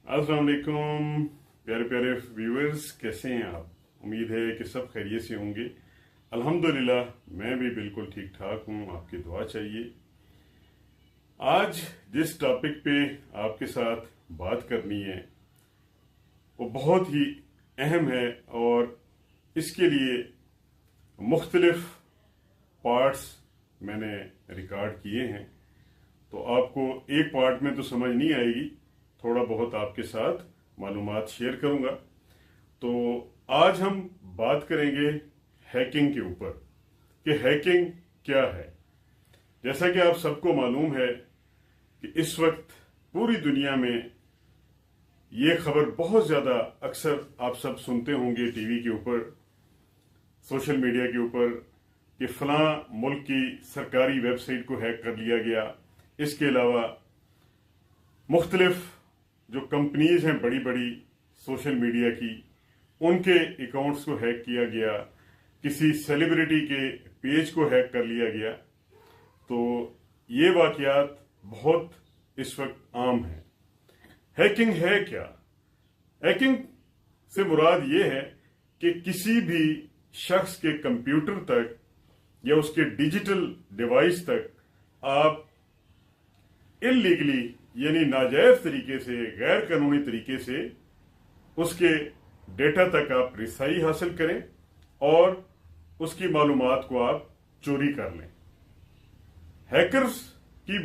अस्सलाम वालेकुम प्यारे प्यारे व्यूअर्स, कैसे हैं आप? उम्मीद है कि सब खैरियत से होंगे। अल्हम्दुलिल्लाह मैं भी बिल्कुल ठीक ठाक हूँ, आपकी दुआ चाहिए। आज जिस टॉपिक पे आपके साथ बात करनी है वो बहुत ही अहम है और इसके लिए मुख्तलिफ पार्ट्स मैंने रिकॉर्ड किए हैं। तो आपको एक पार्ट में तो समझ नहीं आएगी, थोड़ा बहुत आपके साथ मालूमात शेयर करूंगा। तो आज हम बात करेंगे हैकिंग के ऊपर कि हैकिंग क्या है। जैसा कि आप सबको मालूम है कि इस वक्त पूरी दुनिया में ये खबर बहुत ज़्यादा अक्सर आप सब सुनते होंगे टीवी के ऊपर, सोशल मीडिया के ऊपर, कि फलां मुल्क की सरकारी वेबसाइट को हैक कर लिया गया। इसके अलावा मुख्तलिफ जो कंपनीज हैं बड़ी बड़ी सोशल मीडिया की, उनके अकाउंट्स को हैक किया गया, किसी सेलिब्रिटी के पेज को हैक कर लिया गया। तो ये वाकयात बहुत इस वक्त आम है। हैकिंग है क्या? हैकिंग से मुराद ये है कि किसी भी शख्स के कंप्यूटर तक या उसके डिजिटल डिवाइस तक आप इलीगली यानी नाजायज तरीके से, गैर कानूनी तरीके से उसके डेटा तक आप रिसाई हासिल करें और उसकी मालूमात को आप चोरी कर लें। हैकर्स की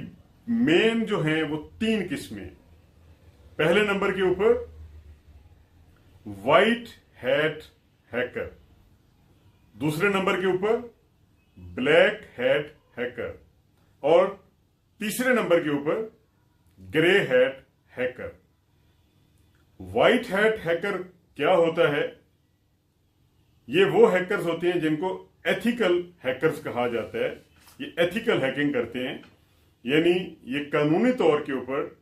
मेन जो हैं वो 3 किस्में। पहले नंबर के ऊपर व्हाइट हैट हैकर, दूसरे नंबर के ऊपर ब्लैक हैट हैकर और तीसरे नंबर के ऊपर grey hat hacker. White hat hacker क्या होता है? ये वो हैकर्स होते हैं जिनको एथिकल हैकर्स कहा जाता है। ये एथिकल हैकिंग करते हैं, यानी ये कानूनी तौर के ऊपर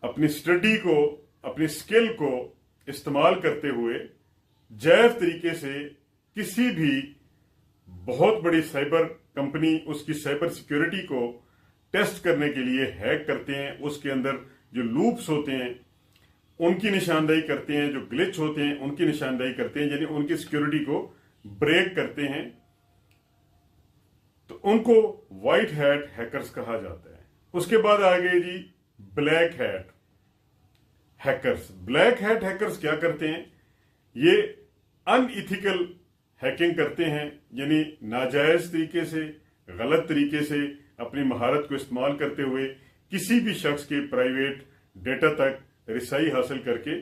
अपनी स्टडी को, अपनी स्किल को इस्तेमाल करते हुए जायज तरीके से किसी भी बहुत बड़ी साइबर कंपनी उसकी साइबर सिक्योरिटी को टेस्ट करने के लिए हैक करते हैं। उसके अंदर जो लूप्स होते हैं उनकी निशानदेही करते हैं, जो ग्लिच होते हैं उनकी निशानदेही करते हैं, यानी उनकी सिक्योरिटी को ब्रेक करते हैं। तो उनको व्हाइट हैट हैकर्स कहा जाता है। उसके बाद आ गए जी black hat hackers. Black hat hackers क्या करते हैं? ये अनइथिकल हैकिंग करते हैं, यानी नाजायज तरीके से, गलत तरीके से अपनी महारत को इस्तेमाल करते हुए किसी भी शख्स के प्राइवेट डेटा तक रिसाई हासिल करके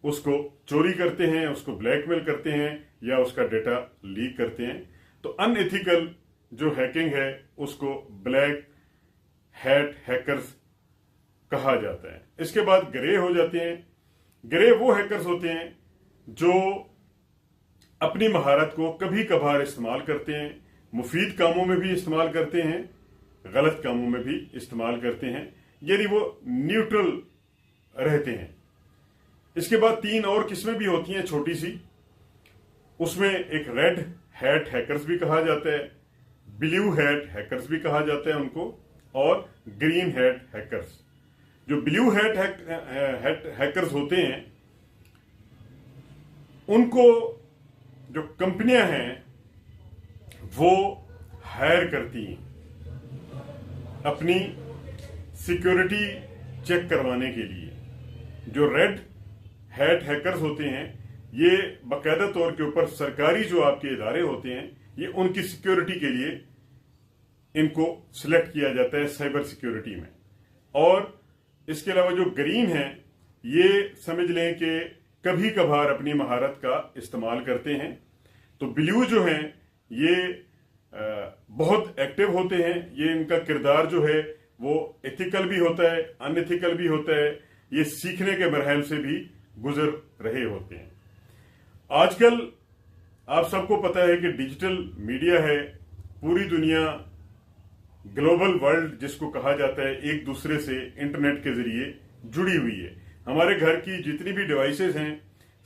उसको चोरी करते हैं, उसको ब्लैकमेल करते हैं या उसका डेटा लीक करते हैं। तो अनएथिकल जो हैकिंग है उसको ब्लैक हैट हैकर्स कहा जाता है। इसके बाद ग्रे हो जाते हैं। ग्रे वो हैकर्स होते हैं जो अपनी महारत को कभी कभार इस्तेमाल करते हैं, मुफीद कामों में भी इस्तेमाल करते हैं, गलत कामों में भी इस्तेमाल करते हैं, यानी वो न्यूट्रल रहते हैं। इसके बाद 3 और किस्में भी होती हैं छोटी सी। उसमें एक रेड हैट हैकर्स भी कहा जाता है, ब्लू हैट हैकर्स भी कहा जाता है उनको, और ग्रीन हैट हैकर्स। जो ब्लू हैट हैकर्स होते हैं उनको जो कंपनियां हैं वो हायर करती हैं अपनी सिक्योरिटी चेक करवाने के लिए। जो रेड हैट हैकर्स होते हैं ये बाकायदा तौर के ऊपर सरकारी जो आपके इदारे होते हैं, ये उनकी सिक्योरिटी के लिए इनको सिलेक्ट किया जाता है साइबर सिक्योरिटी में। और इसके अलावा जो ग्रीन है ये समझ लें कि कभी कभार अपनी महारत का इस्तेमाल करते हैं। तो ब्लू जो हैं ये बहुत एक्टिव होते हैं। ये इनका किरदार जो है वो एथिकल भी होता है, अनएथिकल भी होता है। ये सीखने के मरहल से भी गुजर रहे होते हैं। आजकल आप सबको पता है कि डिजिटल मीडिया है, पूरी दुनिया ग्लोबल वर्ल्ड जिसको कहा जाता है एक दूसरे से इंटरनेट के जरिए जुड़ी हुई है। हमारे घर की जितनी भी डिवाइसेस हैं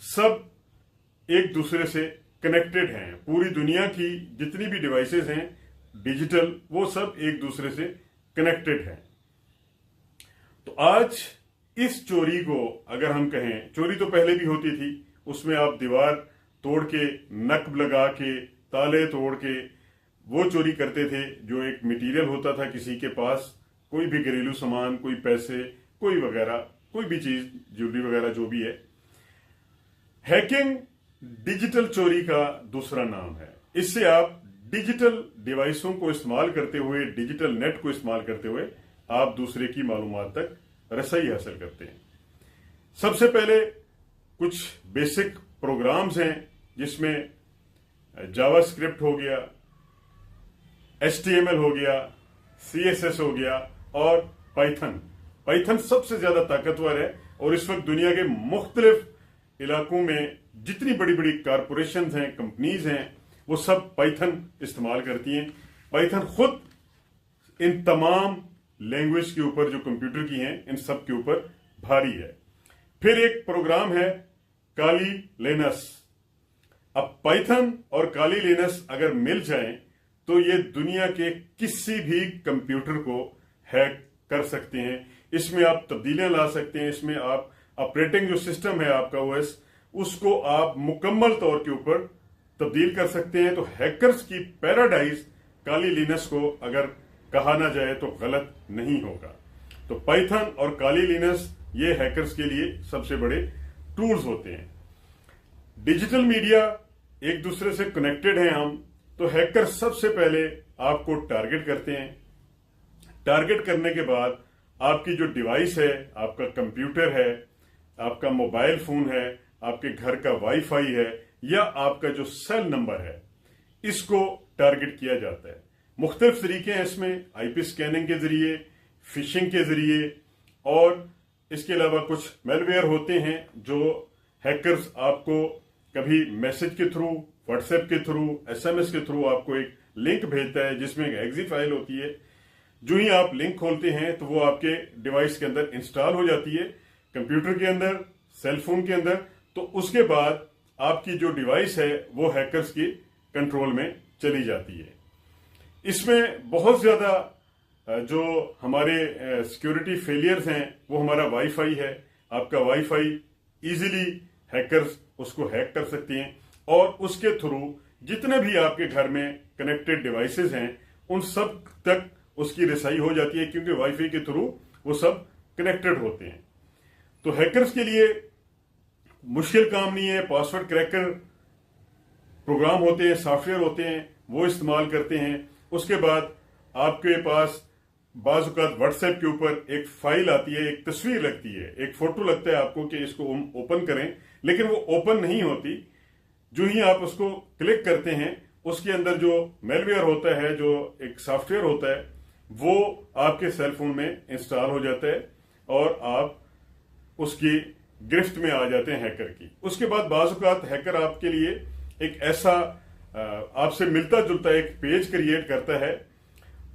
सब एक दूसरे से कनेक्टेड हैं। पूरी दुनिया की जितनी भी डिवाइसेस हैं डिजिटल, वो सब एक दूसरे से कनेक्टेड हैं। तो आज इस चोरी को अगर हम कहें, चोरी तो पहले भी होती थी, उसमें आप दीवार तोड़ के, नक लगा के, ताले तोड़ के वो चोरी करते थे। जो एक मटेरियल होता था किसी के पास, कोई भी घरेलू सामान, कोई पैसे, कोई वगैरह, कोई भी चीज, ज्वेलरी वगैरह जो भी है। हैकिंग डिजिटल चोरी का दूसरा नाम है। इससे आप डिजिटल डिवाइसों को इस्तेमाल करते हुए, डिजिटल नेट को इस्तेमाल करते हुए आप दूसरे की मालूमात तक रसाई हासिल करते हैं। सबसे पहले कुछ बेसिक प्रोग्राम्स हैं जिसमें जावास्क्रिप्ट हो गया, HTML हो गया, CSS हो गया और पाइथन सबसे ज्यादा ताकतवर है। और इस वक्त दुनिया के मुख्तलिफ इलाकों में जितनी बड़ी बड़ी कारपोरेशन हैं, कंपनीज हैं, वो सब पाइथन इस्तेमाल करती हैं। पाइथन खुद इन तमाम लैंग्वेज के ऊपर जो कंप्यूटर की हैं, इन सब के ऊपर भारी है। फिर एक प्रोग्राम है काली लिनक्स। अब पाइथन और काली लिनक्स अगर मिल जाएं तो ये दुनिया के किसी भी कंप्यूटर को हैक कर सकते हैं। इसमें आप तब्दीलियां ला सकते हैं। इसमें आप ऑपरेटिंग जो सिस्टम है आपका OS, उसको आप मुकम्मल तौर के ऊपर तब्दील कर सकते हैं। तो हैकर्स की पैराडाइज काली लिनक्स को अगर कहा ना जाए तो गलत नहीं होगा। तो पाइथन और काली लिनक्स ये हैकर्स के लिए सबसे बड़े टूल्स होते हैं। डिजिटल मीडिया, एक दूसरे से कनेक्टेड हैं हम, तो हैकर सबसे पहले आपको टारगेट करते हैं। टारगेट करने के बाद आपकी जो डिवाइस है, आपका कंप्यूटर है, आपका मोबाइल फोन है, आपके घर का वाईफाई है या आपका जो सेल नंबर है, इसको टारगेट किया जाता है। मुख्तलिफ तरीके हैं इसमें, IP स्कैनिंग के जरिए, फिशिंग के जरिए, और इसके अलावा कुछ मेलवेयर होते हैं जो हैकर्स आपको कभी मैसेज के थ्रू, व्हाट्सएप के थ्रू, SMS के थ्रू आपको एक लिंक भेजता है जिसमें एक एग्जी फाइल होती है। जो ही आप लिंक खोलते हैं तो वो आपके डिवाइस के अंदर इंस्टॉल हो जाती है, कंप्यूटर के अंदर, सेलफोन के अंदर। तो उसके बाद आपकी जो डिवाइस है वो हैकर्स की कंट्रोल में चली जाती है। इसमें बहुत ज्यादा जो हमारे सिक्योरिटी फेलियर्स हैं वो हमारा वाईफाई है। आपका वाईफाई इजीली हैकर्स उसको हैक कर सकते हैं और उसके थ्रू जितने भी आपके घर में कनेक्टेड डिवाइसेस हैं उन सब तक उसकी रिसाई हो जाती है, क्योंकि वाईफाई के थ्रू वो सब कनेक्टेड होते हैं। तो हैकर्स के लिए मुश्किल काम नहीं है। पासवर्ड क्रैकर प्रोग्राम होते हैं, सॉफ्टवेयर होते हैं, वो इस्तेमाल करते हैं। उसके बाद आपके पास बाज़ औक़ात व्हाट्सएप के ऊपर एक फाइल आती है, एक तस्वीर लगती है, एक फोटो लगता है आपको कि इसको हम ओपन करें, लेकिन वो ओपन नहीं होती। जो ही आप उसको क्लिक करते हैं उसके अंदर जो मेलवेयर होता है, जो एक सॉफ्टवेयर होता है, वो आपके सेलफोन में इंस्टॉल हो जाता है और आप उसकी गिरफ्त में आ जाते हैं हैकर की। उसके बाद बाज़ औक़ात हैकर आपके लिए एक ऐसा आपसे मिलता जुलता एक पेज क्रिएट करता है।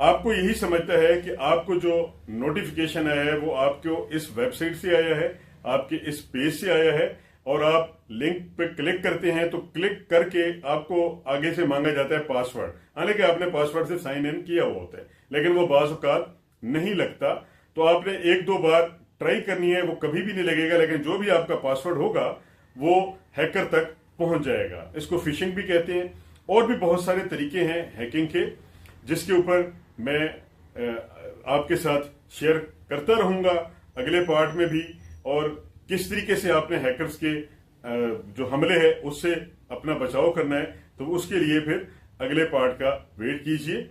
आपको यही समझता है कि आपको जो नोटिफिकेशन आया है वो आपको इस वेबसाइट से आया है, आपके इस पेज से आया है, और आप लिंक पे क्लिक करते हैं तो क्लिक करके आपको आगे से मांगा जाता है पासवर्ड। हालांकि आपने पासवर्ड से साइन इन किया हुआ होता है, लेकिन वो बाज़ औक़ात नहीं लगता। तो आपने 1-2 बार ट्राई करनी है, वो कभी भी नहीं लगेगा, लेकिन जो भी आपका पासवर्ड होगा वो हैकर तक पहुंच जाएगा। इसको फिशिंग भी कहते हैं। और भी बहुत सारे तरीके हैं हैकिंग के, जिसके ऊपर मैं आपके साथ शेयर करता रहूंगा अगले पार्ट में भी, और किस तरीके से आपने हैकर्स के जो हमले हैं उससे अपना बचाव करना है। तो उसके लिए फिर अगले पार्ट का वेट कीजिए।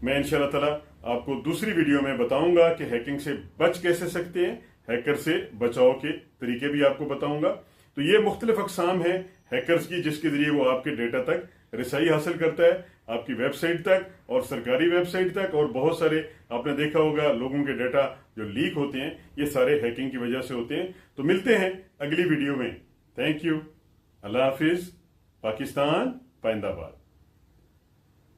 मैं इंशाल्लाह ताला आपको दूसरी वीडियो में बताऊंगा कि हैकिंग से बच कैसे सकते हैं, हैकर से बचाव के तरीके भी आपको बताऊंगा। तो ये मुख्तलिफ अकसाम है हैकर्स की, जिसके जरिए वो आपके डेटा तक रिसाई हासिल करता है, आपकी वेबसाइट तक और सरकारी वेबसाइट तक। और बहुत सारे आपने देखा होगा लोगों के डेटा जो लीक होते हैं, ये सारे हैकिंग की वजह से होते हैं। तो मिलते हैं अगली वीडियो में। Thank you. अल्लाह हाफिज। पाकिस्तान पाइंदाबाद।